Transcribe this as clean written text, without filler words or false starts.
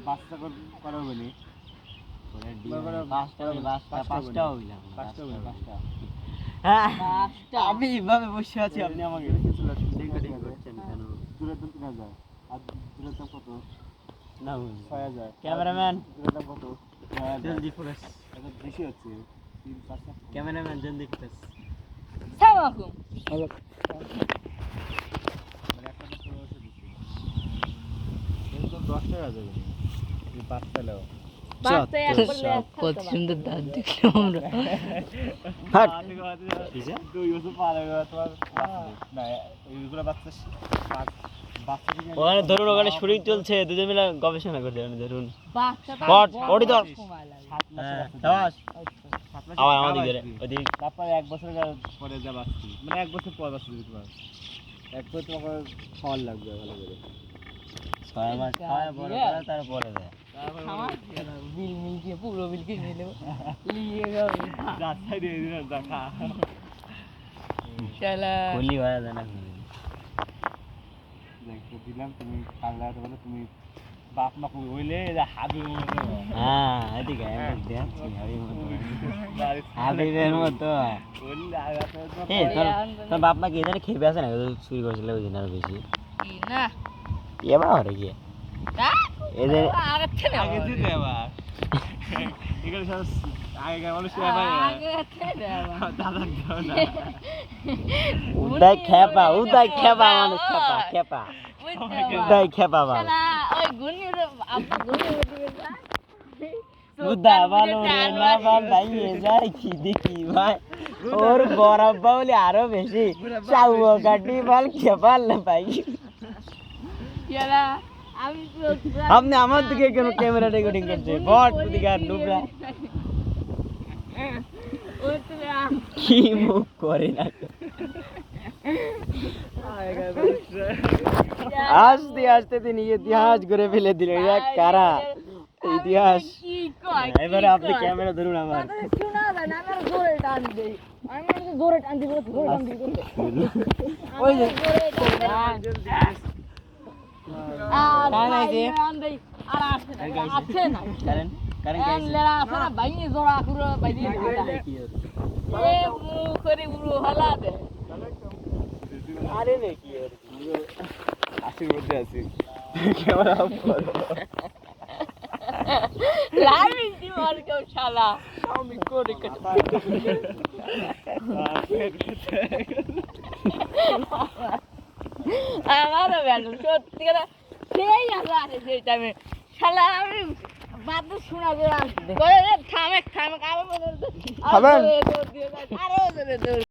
বাচ্চা করা বলি আমি এইভাবে বসে আছি, আপনি আমাকে দুলের দাম 3000 আর দুলের দাম কত না 6000 ক্যামেরাম্যান দুলের দাম কত জলদি ফোকাস এটা বেশি হচ্ছে 3-4 ক্যামেরাম্যান জলদি ফোকাস সালামালাইকুম মানে একটা তো 1500 দিছি কিন্তু 10 টাকা যাবে এই বাচ্চা লাও বাচ্চা এক বললে কত সুন্দর দাঁত দেখলাম আমরা। হাট দুই বছর পার হয়ে গেল তোমার না এইগুলো বাচ্চা বাচ্চা থেকে ওখানে ধরুন, ওখানে শুটিং চলছে, দুজন মিলে গবেষণা করতে ধরুন। বাচ্চা হট ওডি ধর সময় লাগে। 7 মাসের সাবাস আবার আমাদের ঘরে ওদিক তারপর 1 বছর পরে যা বাচ্চা মানে 1 বছর পর বাচ্চা দিতে পারবে এক বছর তোমাকে খাওয়ার লাগবে ভালো করে 6 মাস খাওয়া বড় করে তারপরে দেয় আমার বিল মিলকে পুরো বিল কিনে নিলো লিয়ে গেল যাচ্ছে দিয়ে দিন দেখা শালা বলি হয় না দেখো দিলাম তুমি কাললা বলে তুমি বাপ মা কই হইলে হাবি হ্যাঁ এদিকে দেখছি হাবিবের মতো বললে আগা তো এই তোর বাপ মা কি জানে খেয়ে আছে না চুরি করেছিল ওই দিন আর বেশি কি না এবার হরে গিয়ে এদের আগে থেকে আগে দিতে আবার এগুলো সব আগে মানুষ আবার আগে থেকে দাদা দাও না উদয় খেপা মানুষ খেপা উদয় খেপা বাবা শালা ওই গুনির আপু গুনির দিবে উদা ভালো না বাল ভাইয়ে যায় কি দেখি ভাই ওর বরফ বলে আরো বেশি চাউও কাটি বাল খেপাল না ভাই শালা আমি তো আপনি আমার দিকে কেন ক্যামেরা রেকর্ডিং করছে বট দিকে আর নুবরা ওই তো কি মুখ করে না আস্তে আস্তে দিন ইতিহাস করে ফেলে দিল এক কারা ইতিহাস কি কয় এবারে আপনি ক্যামেরা ধরুন আমার শোনা যায় না আমার জোরে টান দেই আমি জোরে টান দিব জোরে টান দিব ওই যে জোরে টান টান দেই আর আছে না কারণ কারণ এন লেরা আছে না বাইনি জোড়া পুরো বাইনি এ মুখরে পুরো হলা দে আরে নে কি আর আশির মধ্যে আছি ক্যামেরা অফ করো লাইভ দিওর কেউ শালা আমি করে কত আমার বেল সত্যি কথা সেই আছে সেই টাইমে শালা আমি বাদ শোনা করে থামে থামে আরো আরো